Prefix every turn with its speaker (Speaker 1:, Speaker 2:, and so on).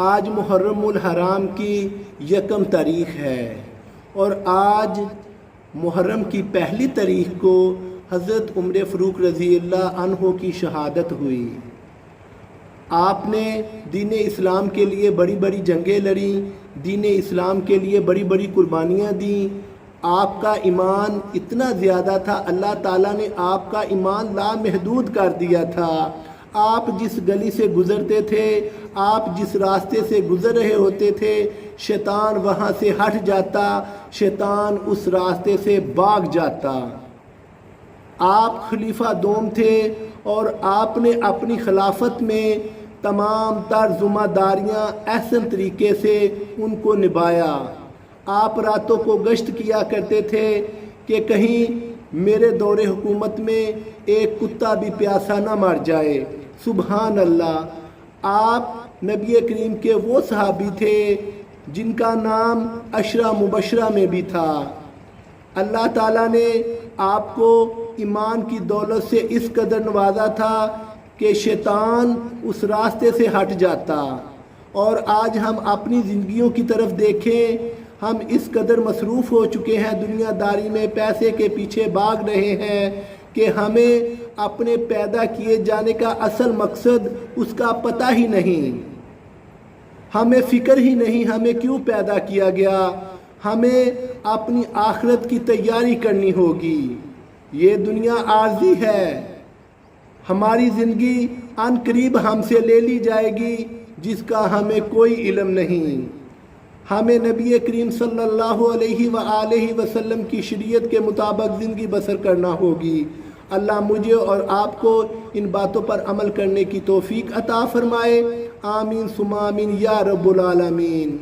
Speaker 1: آج محرم الحرام کی 1 تاریخ ہے اور آج محرم کی 1 تاریخ کو حضرت عمر فاروق رضی اللہ عنہ کی شہادت ہوئی۔ آپ نے دین اسلام کے لیے بڑی بڑی جنگیں لڑیں، دین اسلام کے لیے بڑی بڑی قربانیاں دیں۔ آپ کا ایمان اتنا زیادہ تھا، اللہ تعالیٰ نے آپ کا ایمان لامحدود کر دیا تھا۔ آپ جس گلی سے گزرتے تھے، آپ جس راستے سے گزر رہے ہوتے تھے، شیطان وہاں سے ہٹ جاتا، شیطان اس راستے سے بھاگ جاتا۔ آپ خلیفہ دوم تھے اور آپ نے اپنی خلافت میں تمام تر ذمہ داریاں احسن طریقے سے ان کو نبھایا۔ آپ راتوں کو گشت کیا کرتے تھے کہ کہیں میرے دور حکومت میں ایک کتا بھی پیاسا نہ مر جائے۔ سبحان اللہ، آپ نبی کریم کے وہ صحابی تھے جن کا نام 10 مبشرہ میں بھی تھا۔ اللہ تعالیٰ نے آپ کو ایمان کی دولت سے اس قدر نوازا تھا کہ شیطان اس راستے سے ہٹ جاتا۔ اور آج ہم اپنی زندگیوں کی طرف دیکھیں، ہم اس قدر مصروف ہو چکے ہیں دنیا داری میں، پیسے کے پیچھے بھاگ رہے ہیں کہ ہمیں اپنے پیدا کیے جانے کا اصل مقصد اس کا پتہ ہی نہیں، ہمیں فکر ہی نہیں ہمیں کیوں پیدا کیا گیا۔ ہمیں اپنی آخرت کی تیاری کرنی ہوگی۔ یہ دنیا عارضی ہے، ہماری زندگی عن قریب ہم سے لے لی جائے گی جس کا ہمیں کوئی علم نہیں۔ ہمیں نبی کریم صلی اللہ علیہ وآلہ وسلم کی شریعت کے مطابق زندگی بسر کرنا ہوگی۔ اللہ مجھے اور آپ کو ان باتوں پر عمل کرنے کی توفیق عطا فرمائے۔ آمین ثم آمین یا رب العالمین۔